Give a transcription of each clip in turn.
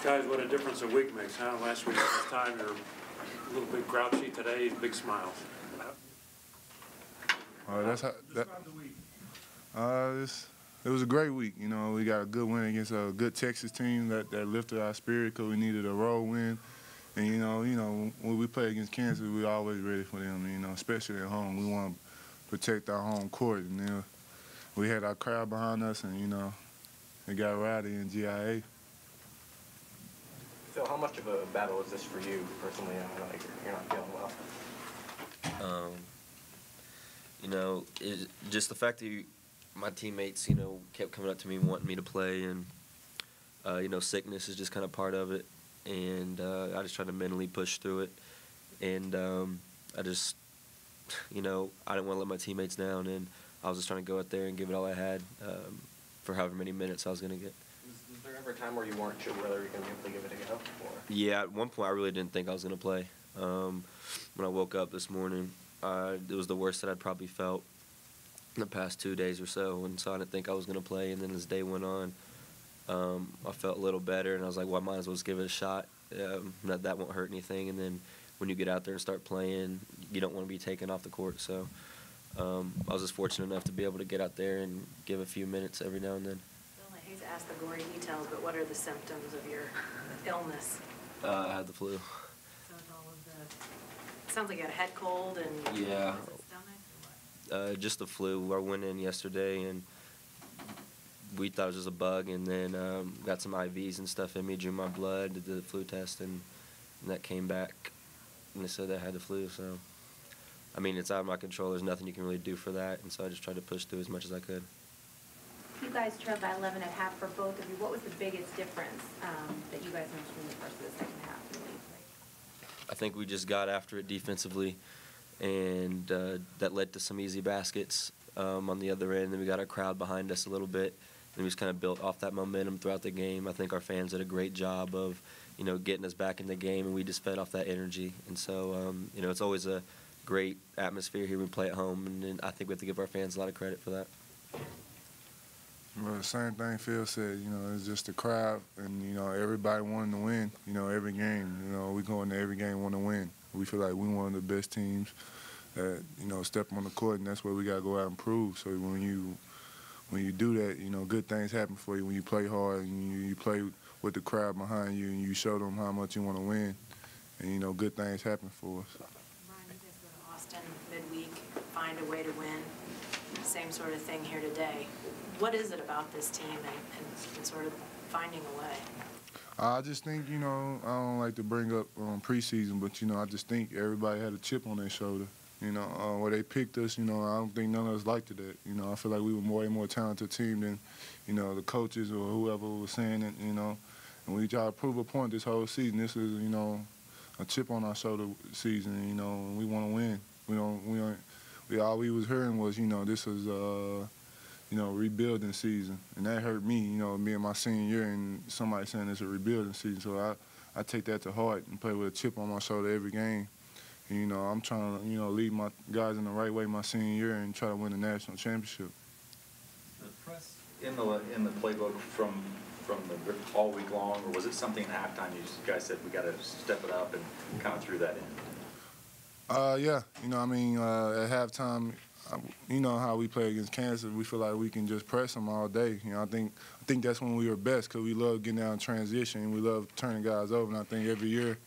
Guys, what a difference a week makes, huh? Last week at this time, you're a little bit grouchy. Today, big smiles. That's how. Describe the week. It was a great week. You know, we got a good win against a good Texas team that lifted our spirit because we needed a road win. And you know, when we play against Kansas, we always ready for them. You know, especially at home, we want to protect our home court. And then we had our crowd behind us, and you know, it got rowdy in GIA. Phil, how much of a battle is this for you personally? I know you're not feeling well. You know, just the fact that my teammates, you know, kept coming up to me wanting me to play, and you know, sickness is just kind of part of it, and I just tried to mentally push through it, and I just, you know, I didn't want to let my teammates down, and I was just trying to go out there and give it all I had for however many minutes I was going to get. Was there ever a time where you weren't sure whether you were going to be able to give it a go? Or? Yeah, at one point I really didn't think I was going to play. When I woke up this morning, it was the worst that I'd probably felt in the past 2 days or so, and so I didn't think I was going to play. And then as day went on, I felt a little better, and I was like, well, I might as well just give it a shot. That won't hurt anything. And then when you get out there and start playing, you don't want to be taken off the court. So I was just fortunate enough to be able to get out there and give a few minutes every now and then. I hate to ask the gory details, but what are the symptoms of your illness? I had the flu. So it's all of the. It sounds like you had a head cold and. Yeah. Was it stomach or what? Just the flu. I went in yesterday and we thought it was just a bug, and then got some IVs and stuff in me, drew my blood, did the flu test, and that came back, and they said I had the flu. So, I mean, it's out of my control. There's nothing you can really do for that, and so I just tried to push through as much as I could. You guys trailed by 11 at half for both of you. What was the biggest difference that you guys noticed from the first to the second half? I think we just got after it defensively, and that led to some easy baskets on the other end. Then we got our crowd behind us a little bit, and we just kind of built off that momentum throughout the game. I think our fans did a great job of, you know, getting us back in the game, and we just fed off that energy. And so, you know, it's always a great atmosphere here when we play at home, and I think we have to give our fans a lot of credit for that. Well, the same thing Phil said, you know, it's just the crowd, and, you know, everybody wanting to win, you know, every game. You know, we go into every game wanting to win. We feel like we're one of the best teams that, you know, step on the court, and that's where we got to go out and prove. So when you do that, you know, good things happen for you when you play hard and you play with the crowd behind you and you show them how much you want to win, and, you know, good things happen for us. Brian, you guys go to Austin midweek, find a way to win. Same sort of thing here today. What is it about this team and sort of finding a way? I just think, you know, I don't like to bring up preseason, but, you know, I just think everybody had a chip on their shoulder. You know, where they picked us, you know, I don't think none of us liked it. You know, I feel like we were way more talented team than, you know, the coaches or whoever was saying it, you know. And we tried to prove a point this whole season. This is, you know, a chip on our shoulder season, you know, and we want to win. All we was hearing was, you know, this is, you know, rebuilding season. And that hurt me, you know, me in my senior year, and somebody saying it's a rebuilding season. So I take that to heart and play with a chip on my shoulder every game. And, you know, I'm trying to, you know, lead my guys in the right way my senior year and try to win the national championship. The press in the playbook from the all week long, or was it something at halftime you guys said we got to step it up and kind of threw that in? Yeah, you know, I mean, at halftime, you know how we play against Kansas. We feel like we can just press them all day. You know, I think that's when we were best because we love getting down in transition and we love turning guys over. And I think every year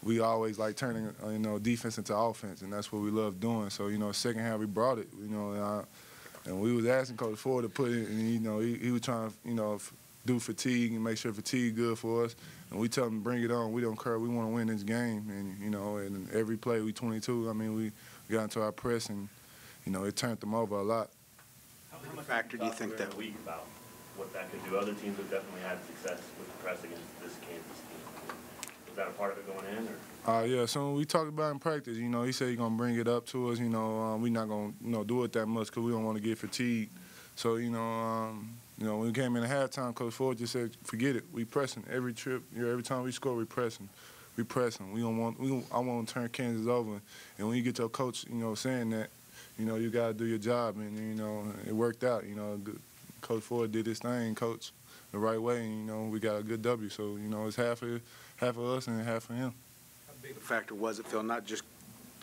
we always like turning, you know, defense into offense, and that's what we love doing. So, you know, second half we brought it, you know, and we was asking Coach Ford to put it, and, you know, he was trying to, you know, do fatigue and make sure fatigue good for us. And we tell them, bring it on. We don't care. We want to win this game. And, you know, and every play we 22, I mean, we got into our press, and, you know, it turned them over a lot. How much factor do you think that week about what that could do? Other teams have definitely had success with the press against this Kansas team. Was that a part of it going in, or? Yeah, so we talked about in practice, you know, he said he's going to bring it up to us. You know, we're not going to, you know, do it that much because we don't want to get fatigued. So, you know, when we came in at halftime, Coach Ford just said, forget it. We pressing every trip. You know, every time we score, we pressing. We pressing. I want to turn Kansas over. And when you get your coach, you know, saying that, you know, you got to do your job. And, you know, it worked out. You know, Coach Ford did his thing, coach, the right way, and, you know, we got a good W. So, you know, it's half of us and half of him. How big a factor was it, Phil, not just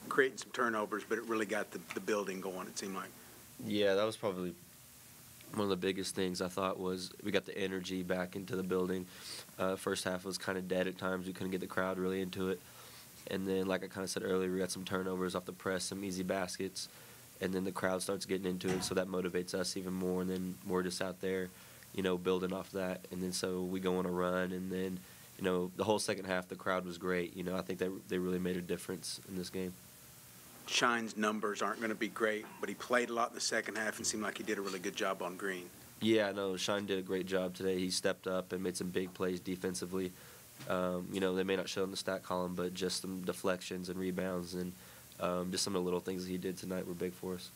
creating some turnovers, but it really got the building going, it seemed like? Yeah, that was probably one of the biggest things I thought was we got the energy back into the building. First half was kind of dead at times. We couldn't get the crowd really into it. And then, like I kind of said earlier, we got some turnovers off the press, some easy baskets, and then the crowd starts getting into it, so that motivates us even more. And then we're just out there, you know, building off that. And then so we go on a run, and then, you know, the whole second half, the crowd was great. You know, I think they really made a difference in this game. Shine's numbers aren't going to be great, but he played a lot in the second half and seemed like he did a really good job on Green. Yeah, no, Shine did a great job today. He stepped up and made some big plays defensively. You know, they may not show in the stat column, but just some deflections and rebounds and just some of the little things that he did tonight were big for us.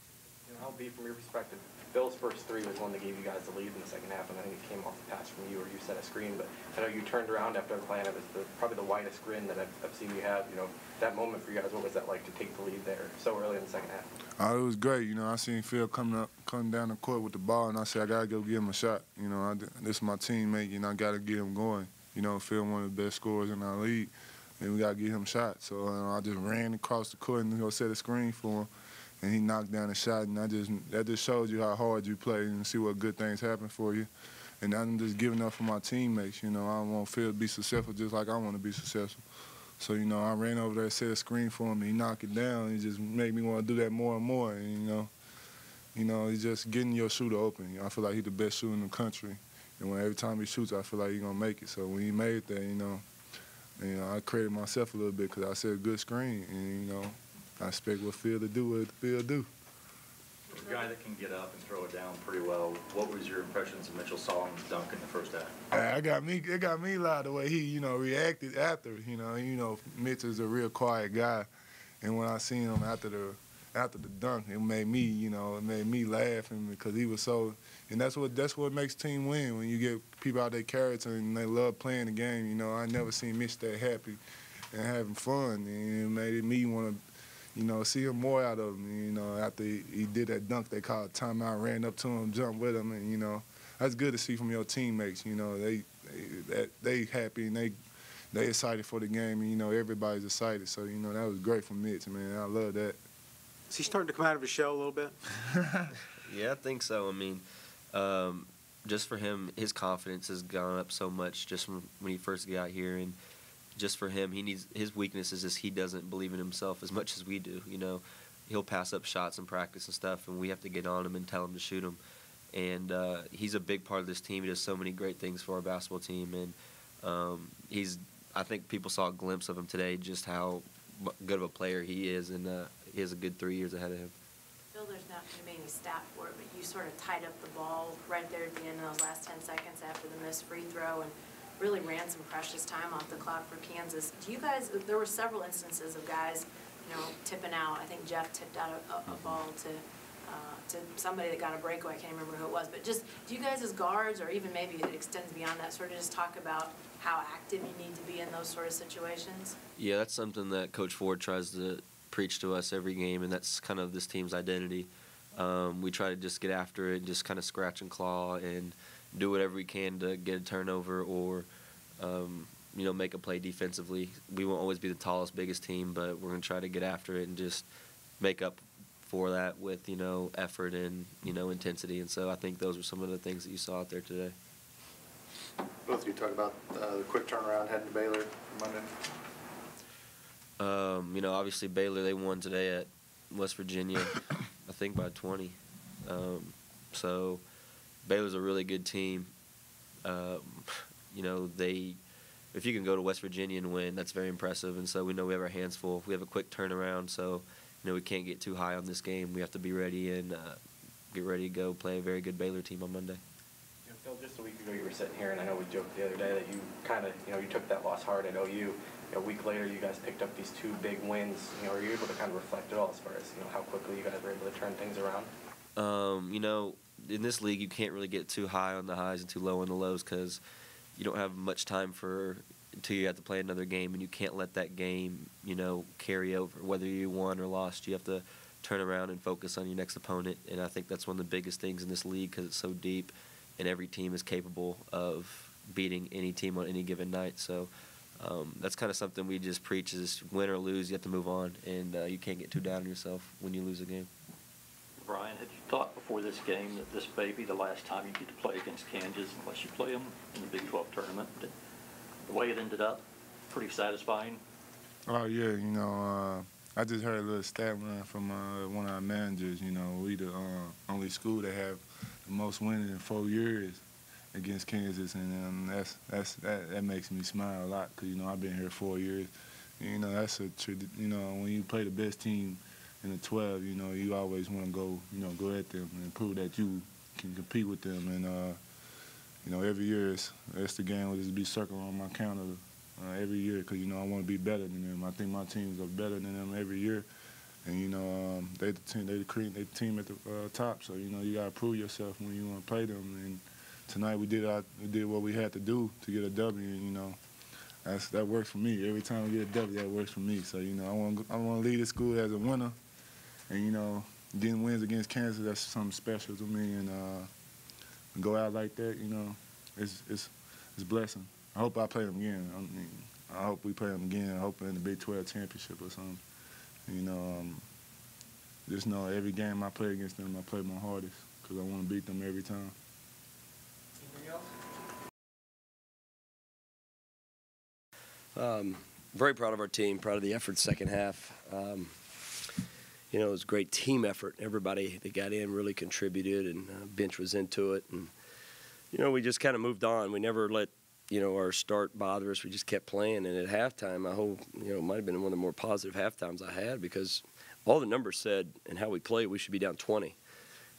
You know, LB, from your perspective, Phil's first three was one that gave you guys the lead in the second half, and I think it came off the pass from you or you set a screen. But I know you turned around after the play, and it was probably the widest grin that I've seen you have. You know, that moment for you guys, what was that like to take the lead there so early in the second half? It was great. You know, I seen Phil coming down the court with the ball, and I said, I got to go give him a shot. You know, this is my teammate, and I got to get him going. You know, Phil one of the best scorers in our league, and we got to get him shots. So I just ran across the court and set a screen for him, and he knocked down a shot. And that just shows you how hard you play and see what good things happen for you. And I'm just giving up for my teammates. You know, I want Phil to be successful just like I want to be successful. So, you know, I ran over there, set a screen for him, and he knocked it down. It just made me want to do that more and more. And, you know, he's just getting your shooter open. You know, I feel like he's the best shooter in the country. And every time he shoots, I feel like he's going to make it. So when he made that, you know, I credited myself a little bit because I said good screen. And, you know, I expect what Phil to do what Phil do. For a guy that can get up and throw it down pretty well, what was your impressions of Mitchell Solomon's dunk in the first half? It got me loud the way he, you know, reacted after. You know, Mitch is a real quiet guy. And when I seen him after the dunk, it made me laugh because he was so. And that's what makes team win, when you get people out their character and they love playing the game. You know, I never seen Mitch that happy and having fun, and it made me want to, you know, see him more out of him. You know, after he did that dunk, they called timeout, ran up to him, jumped with him, and, you know, that's good to see from your teammates. You know, they happy and they excited for the game, and, you know, everybody's excited. So, you know, that was great from Mitch, man. I love that. Is he starting to come out of his shell a little bit? Yeah, I think so. I mean, just for him, his confidence has gone up so much just from when he first got here, and just for him, his weakness is just he doesn't believe in himself as much as we do. You know, he'll pass up shots in practice and stuff, and we have to get on him and tell him to shoot them. And he's a big part of this team. He does so many great things for our basketball team, and I think people saw a glimpse of him today, just how good of a player he is, and he has a good 3 years ahead of him. Phil, there's not going to be any stat for it, but you sort of tied up the ball right there at the end of those last 10 seconds after the missed free throw and really ran some precious time off the clock for Kansas. Do you guys, there were several instances of guys, you know, tipping out. I think Jeff tipped out a ball to somebody that got a breakaway. I can't remember who it was. But just, do you guys as guards, or even maybe it extends beyond that, sort of just talk about how active you need to be in those sort of situations? Yeah, that's something that Coach Ford tries to preach to us every game, and that's kind of this team's identity. We try to just get after it, just kind of scratch and claw and do whatever we can to get a turnover or, you know, make a play defensively. We won't always be the tallest, biggest team, but we're going to try to get after it and just make up for that with, you know, effort and, you know, intensity. And so I think those are some of the things that you saw out there today. Both of you talk about the quick turnaround heading to Baylor Monday. You know, obviously Baylor, they won today at West Virginia, I think by 20. So Baylor's a really good team. You know, if you can go to West Virginia and win, that's very impressive. And so we know we have our hands full. We have a quick turnaround, so, you know, we can't get too high on this game. We have to be ready and get ready to go play a very good Baylor team on Monday. You know, Phil, just a week ago you were sitting here, and I know we joked the other day that you kind of, you know, you took that loss hard at OU. A week later, you guys picked up these two big wins. You know, are you able to kind of reflect it all as far as, you know, how quickly you guys were able to turn things around? You know, in this league, you can't really get too high on the highs and too low on the lows because you don't have much time until you have to play another game, and you can't let that game, you know, carry over. Whether you won or lost, you have to turn around and focus on your next opponent, and I think that's one of the biggest things in this league because it's so deep. and every team is capable of beating any team on any given night. So that's kind of something we just preach is win or lose, you have to move on, and you can't get too down on yourself when you lose a game. Brian, had you thought before this game that this may be the last time you get to play against Kansas unless you play them in the Big 12 tournament? But the way it ended up, pretty satisfying? Oh, yeah, I just heard a little stat line from one of our managers. We the only school that have the most wins in 4 years against Kansas, and that makes me smile a lot because, I've been here 4 years. That's when you play the best team in the 12, you always want to go at them and prove that you can compete with them. And, every year it's the game will just be circling on my calendar every year because, I want to be better than them. I think my teams are better than them every year. And, they the team at the top. So, you got to prove yourself when you want to play them. And tonight we did what we had to do to get a W. And, that works for me. Every time we get a W, that works for me. So, I want to lead the school as a winner. And, getting wins against Kansas, that's something special to me. And go out like that, it's a blessing. I hope I play them again. I hope we play them again. I hope in the Big 12 championship or something. Just know every game I play against them, I play my hardest because I want to beat them every time. Very proud of our team, proud of the effort second half. It was a great team effort. Everybody that got in really contributed, and bench was into it. And, we just kind of moved on. We never let, our start bother us. We just kept playing. And at halftime, it might have been one of the more positive halftimes I had because all the numbers said and how we played, we should be down 20. I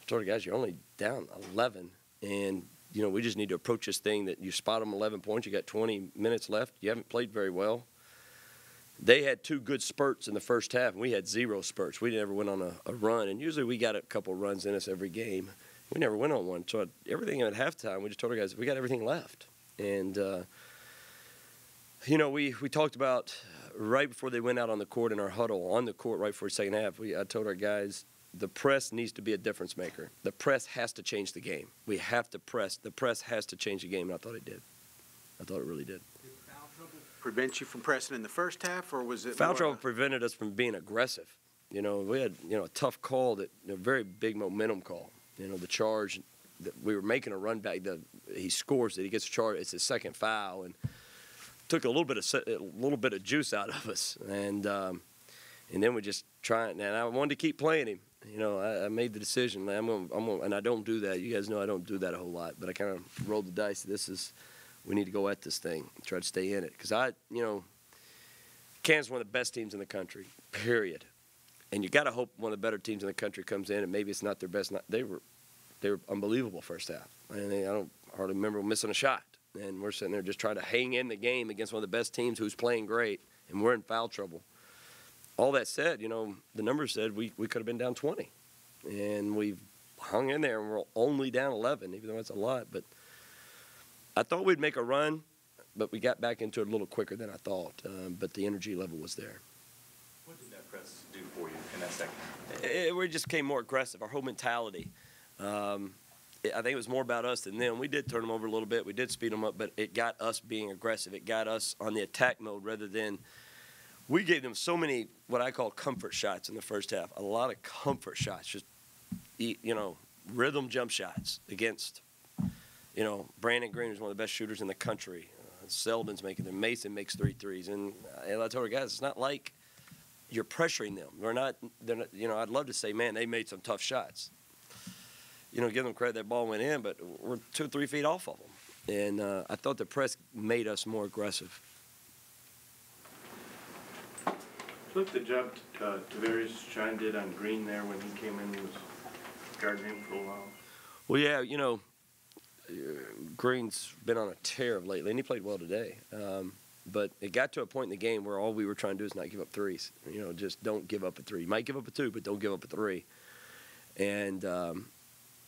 told the guys, you're only down 11. And, we just need to approach this thing that you spot them 11 points, you got 20 minutes left, you haven't played very well. They had 2 good spurts in the first half, and we had 0 spurts. We never went on a run, and usually we got a couple runs in us every game. We never went on one. So everything at halftime, we just told our guys, we got everything left. And, we talked about right before they went out on the court in our huddle, on the court right before the second half, I told our guys, the press needs to be a difference maker. The press has to change the game. We have to press. The press has to change the game, and I thought it did. I thought it really did. Did foul trouble prevent you from pressing in the first half, or was it foul trouble prevented us from being aggressive? We had a tough call, that a very big momentum call. The charge that we were making a run back. He scores it. He gets a charge. It's his second foul, and took a little bit of juice out of us. And then we just tried. And I wanted to keep playing him. I made the decision. And I don't do that. You guys know I don't do that a whole lot. But I kind of rolled the dice. We need to go at this thing, try to stay in it. Because Kansas is one of the best teams in the country, period. And you got to hope one of the better teams in the country comes in, and maybe it's not their best night. They were unbelievable first half. I don't hardly remember missing a shot. And we're sitting there just trying to hang in the game against one of the best teams who's playing great, and we're in foul trouble. All that said, the numbers said we could have been down 20. And we've hung in there, and we're only down 11, even though that's a lot. But I thought we'd make a run, but we got back into it a little quicker than I thought. But the energy level was there. What did that press do for you in that second? We just became more aggressive. Our whole mentality. I think it was more about us than them. We did turn them over a little bit. We did speed them up, but it got us being aggressive. It got us on the attack mode rather than – we gave them so many what I call comfort shots in the first half. A lot of comfort shots, just, rhythm jump shots against, Brandon Green is one of the best shooters in the country. Selden's making them. Mason makes 3 threes. And I told our guys, it's not like you're pressuring them. They're not, I'd love to say, man, they made some tough shots. Give them credit, that ball went in, but we're 2 or 3 feet off of them. And I thought the press made us more aggressive. Look, the job Tavares Shine did on Green there when he came in, was guarding him for a while. Well, yeah, Green's been on a tear of lately, and he played well today. But it got to a point in the game where all we were trying to do is not give up threes. Just don't give up a 3. You might give up a 2, but don't give up a 3. And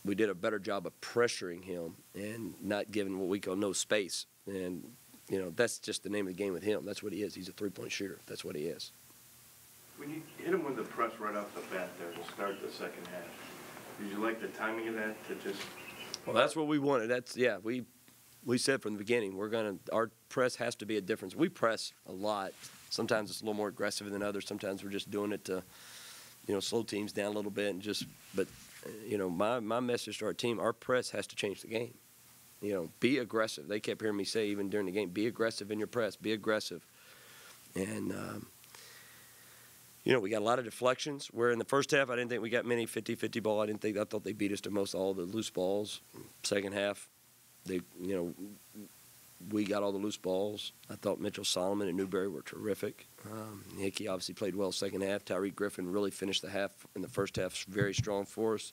we did a better job of pressuring him and not giving what we call no space. And, that's just the name of the game with him. That's what he is. He's a 3-point shooter. That's what he is. When you hit him with the press right off the bat there to start the second half, did you like the timing of that to just Well, that's what we wanted. We said from the beginning, our press has to be a difference. We press a lot. Sometimes it's a little more aggressive than others. Sometimes we're just doing it to, slow teams down a little bit but my message to our team, our press has to change the game. Be aggressive. They kept hearing me say even during the game, be aggressive in your press, be aggressive. And we got a lot of deflections. Where in the first half, I didn't think we got many 50-50 ball. I thought they beat us to most all the loose balls. Second half, we got all the loose balls. I thought Mitchell Solomon and Newberry were terrific. Hickey obviously played well second half. Tyreek Griffin really finished the half in the first half very strong for us.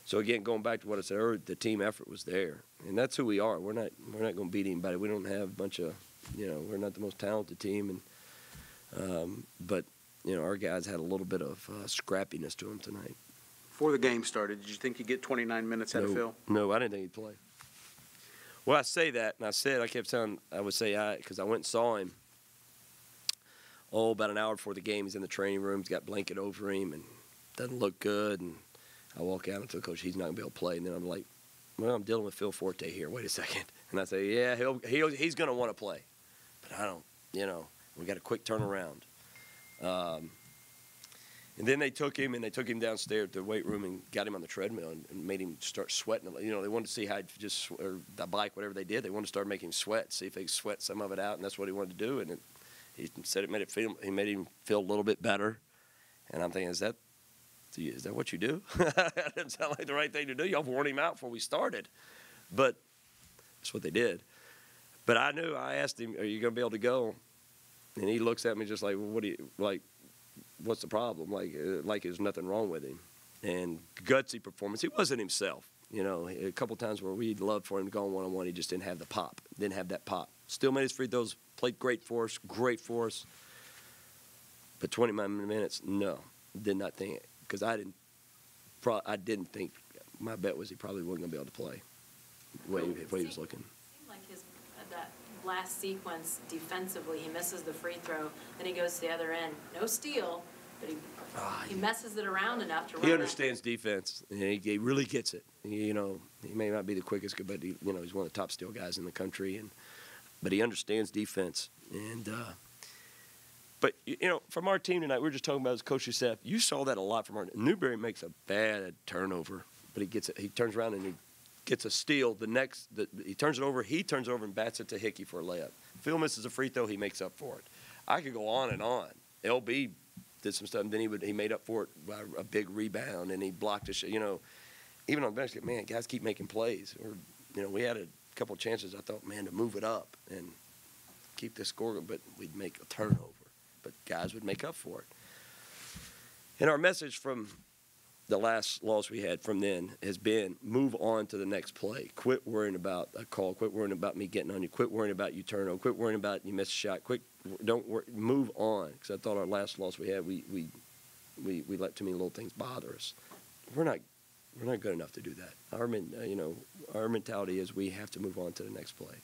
So again, going back to what I said earlier, the team effort was there, and that's who we are. We're not going to beat anybody. We don't have a bunch of, we're not the most talented team, but our guys had a little bit of scrappiness to them tonight. Before the game started, did you think you'd get 29 minutes out of Phil? No, I didn't think he'd play. Well, I say that, and I kept telling, I would say because I went and saw him. About an hour before the game, he's in the training room. He's got a blanket over him and doesn't look good. And I walk out and tell the coach he's not going to be able to play. And then I'm like, well, I'm dealing with Phil Forte here. Wait a second. And I say, yeah, he's going to want to play. But I don't, we got a quick turnaround. And then they took him downstairs to the weight room and got him on the treadmill and made him start sweating. They wanted to see how or the bike, whatever they did, they wanted to start making him sweat, see if they could sweat some of it out, and that's what he wanted to do. And he said he made him feel a little bit better. And I'm thinking, is that what you do? That doesn't sound like the right thing to do. Y'all warned him out before we started. But that's what they did. But I asked him, are you going to be able to go? And he looks at me just like, well, what's the problem? Like there's nothing wrong with him. And gutsy performance. He wasn't himself. A couple times where we'd love for him to go on one-on-one, he just didn't have the pop. Didn't have that pop. Still made his free throws, played great for us. But 29 minutes, no. Did not think it. Because I didn't think, my bet was he probably wasn't going to be able to play the way he was looking. It seemed like that last sequence defensively, he misses the free throw, then he goes to the other end. No steal, but he messes it around enough to run. He understands defense, and he really gets it. He may not be the quickest, but he's one of the top steal guys in the country, but he understands defense. And but from our team tonight, we were just talking about as Coach Youssef. You saw that a lot from our. Newberry makes a bad turnover, but he gets it. He turns around and he gets a steal. He turns it over and bats it to Hickey for a layup. Phil misses a free throw, he makes up for it. I could go on and on. LB did some stuff, and then he made up for it by a big rebound, and he blocked a shot. Even on the bench, man, guys keep making plays. Or we had a couple of chances. I thought, man, to move it up and keep this score, but we'd make a turnover. But guys would make up for it. And our message from the last loss we had from then has been move on to the next play. Quit worrying about a call. Quit worrying about me getting on you. Quit worrying about you turn over. Quit worrying about you miss a shot. Don't worry. Move on. Because I thought our last loss we had, we let too many little things bother us. We're not good enough to do that. Our mentality is we have to move on to the next play.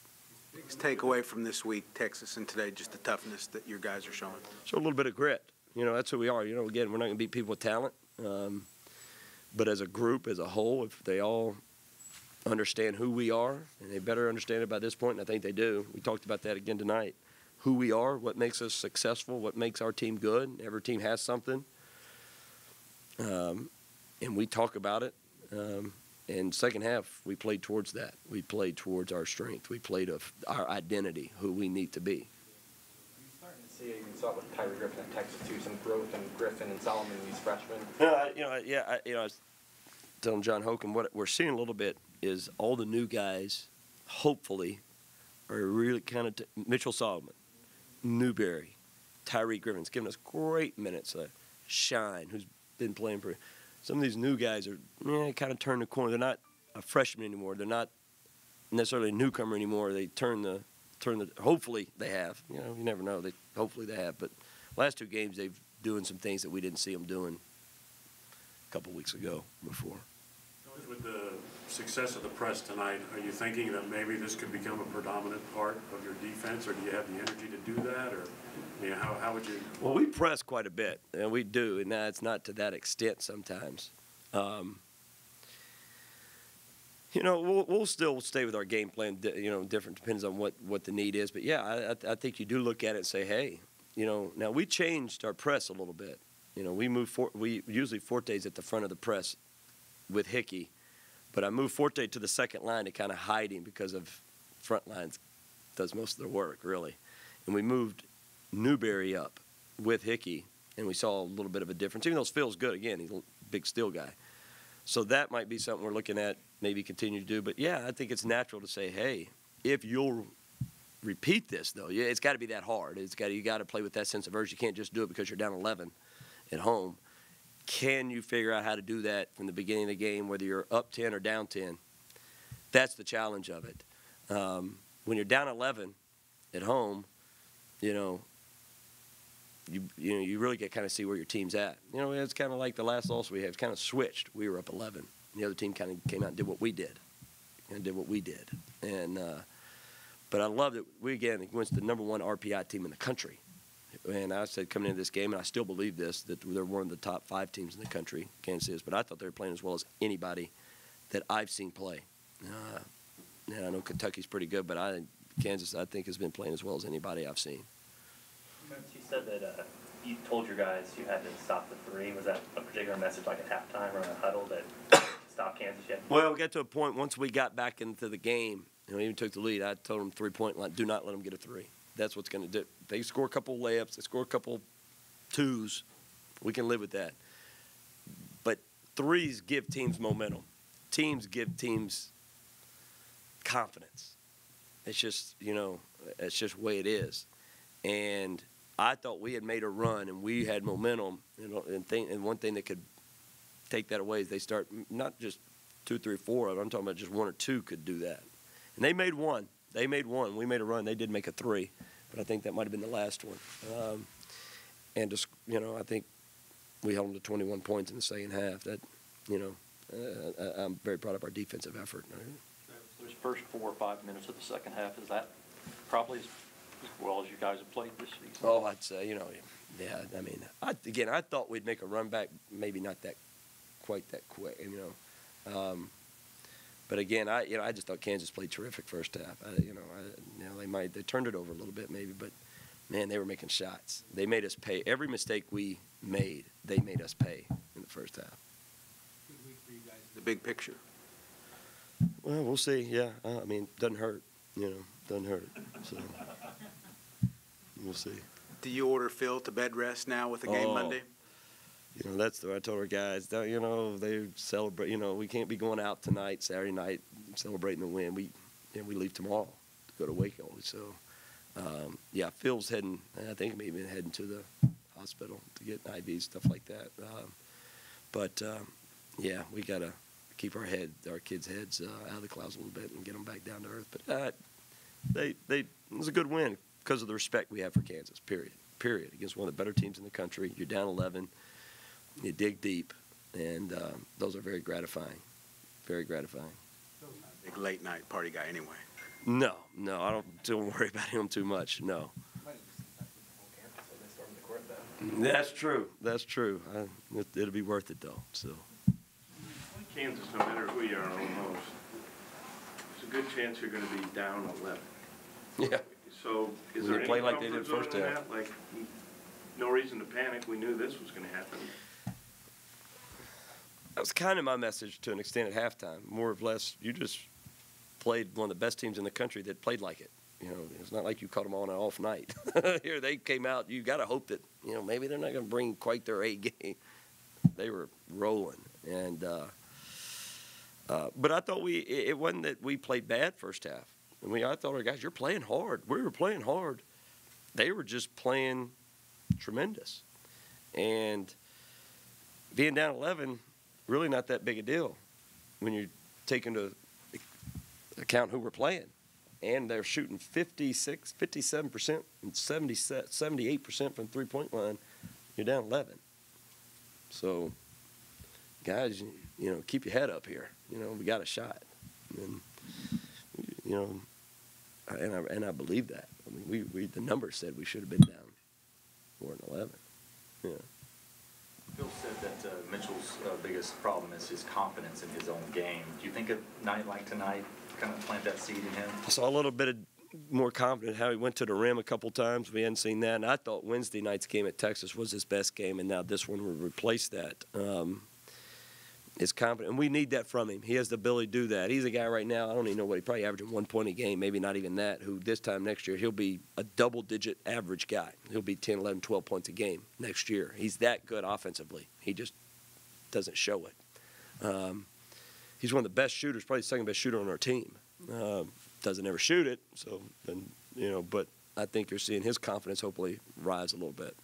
Biggest takeaway from this week, Texas, and today, just the toughness that your guys are showing. So a little bit of grit. That's who we are. Again, we're not going to beat people with talent. But as a group, as a whole, if they all understand who we are, and they better understand it by this point, and I think they do. We talked about that again tonight. Who we are, what makes us successful, what makes our team good. Every team has something. And we talk about it. And second half, we played towards that. We played towards our strength. We played our identity, who we need to be. You're starting to see, you saw it with Tyreek Griffin at Texas too, some growth in Griffin and Solomon, these freshmen. I was telling John Hogan, what we're seeing a little bit is all the new guys, hopefully, are really kind of Mitchell Solomon, Newberry, Tyreek Griffin's giving us great minutes. Shine, who's been playing for. Some of these new guys are kind of turn the corner. They're not a freshman anymore. They're not necessarily a newcomer anymore. They turn the. Hopefully they have. You never know. Hopefully they have. But last two games they've doing some things that we didn't see them doing a couple weeks ago before. With the success of the press tonight, are you thinking that maybe this could become a predominant part of your defense, or do you have the energy to do that, or how would you? Well, we press quite a bit, and we do, and it's not to that extent sometimes. You know, we'll still stay with our game plan. You know, different depends on what the need is. But yeah, I think you do look at it and say, hey, you know, now we changed our press a little bit. You know, we usually Forte's at the front of the press with Hickey, but I moved Forte to the second line to kind of hide him because of front lines does most of the work really, and we moved Newberry up with Hickey, and we saw a little bit of a difference. Even though Phil's good again, he's a big steel guy. So that might be something we're looking at, maybe continue to do. But, yeah, I think it's natural to say, hey, if you'll repeat this, though, yeah, it's got to be that hard. You got to play with that sense of urgency. You can't just do it because you're down 11 at home. Can you figure out how to do that from the beginning of the game, whether you're up 10 or down 10? That's the challenge of it. When you're down 11 at home, you know, you really get kind of see where your team's at. You know, it's kind of like the last loss we had. It's kind of switched. We were up 11. The other team kind of came out and did what we did. And but I love that we, again, went to the number 1 RPI team in the country. And I said coming into this game, and I still believe this, that they're one of the top 5 teams in the country, Kansas is. But I thought they were playing as well as anybody that I've seen play. And I know Kentucky's pretty good, but Kansas, I think, has been playing as well as anybody I've seen. You said that you told your guys you had to stop the 3. Was that a particular message, like at halftime or in a huddle, that stop Kansas yet? Well, we got to a point once we got back into the game, you know, even took the lead, I told them 3-point line, do not let them get a 3. That's what's going to do. They score a couple layups, they score a couple 2s, we can live with that. But 3s give teams momentum. Teams give teams confidence. It's just, you know, it's just the way it is. And I thought we had made a run and we had momentum, you know, and one thing that could take that away is they start not just 2, 3, 4. I'm talking about just 1 or 2 could do that. And they made one. We made a run. They did make a 3, but I think that might have been the last one. And just, you know, I think we held them to 21 points in the second half. That, you know, I'm very proud of our defensive effort. Those first 4 or 5 minutes of the second half, is that probably as well as you guys have played this season? Oh, I'd say, you know, yeah. I mean, I thought we'd make a run back, maybe not quite that quick, you know. But again, I just thought Kansas played terrific first half. They turned it over a little bit maybe, but man, they were making shots. They made us pay every mistake we made. They made us pay in the first half. Good week for you guys. The big picture. Well, we'll see. Yeah, I mean, doesn't hurt. You know, doesn't hurt. So we'll see. Do you order Phil to bed rest now with the game Monday? You know, that's what I told our guys. You know, they celebrate. You know, we can't be going out tonight, Saturday night, celebrating the win. We leave tomorrow to go to Waco. So, yeah, Phil's heading. I think maybe heading to the hospital to get IVs, stuff like that. Yeah, we gotta keep our kids' heads out of the clouds a little bit and get them back down to earth. But it was a good win because of the respect we have for Kansas. Period. Against one of the better teams in the country. You're down 11. You dig deep, and those are very gratifying. Very gratifying. Big late night party guy anyway. No, I don't worry about him too much. No. That's true. It'll be worth it though. So. Kansas, no matter who you are, almost, there's a good chance you're going to be down 11. Yeah. So is When there they play any like they did comfort first zone in half. that? Like, no reason to panic. We knew this was going to happen. That was kind of my message to an extent at halftime. More or less, you just played one of the best teams in the country that played like it. You know, it's not like you caught them on an off night. Here they came out. You got to hope that, you know, maybe they're not going to bring quite their A game. They were rolling, and but I thought it wasn't that we played bad first half. I thought our guys, you're playing hard. We were playing hard. They were just playing tremendous, and being down 11, really not that big a deal when you take into account who we're playing. And they're shooting 56, 57%, and 78% from three-point line. You're down 11. So, guys, you know, keep your head up here. You know, we got a shot. And, you know, and I believe that. I mean, we the numbers said we should have been down 4-11. Yeah. Phil said that Mitchell's biggest problem is his confidence in his own game. Do you think a night like tonight kind of plant that seed in him? I saw a little bit of more confident how he went to the rim a couple times. We hadn't seen that. And I thought Wednesday night's game at Texas was his best game, and now this one will replace that. Is confident, and we need that from him. He has the ability to do that. He's a guy right now, I don't even know what, he probably averaging 1 point a game, maybe not even that, who this time next year, he'll be a double-digit average guy. He'll be 10, 11, 12 points a game next year. He's that good offensively. He just doesn't show it. He's one of the best shooters, probably the second best shooter on our team. Doesn't ever shoot it, so then, but I think you're seeing his confidence hopefully rise a little bit.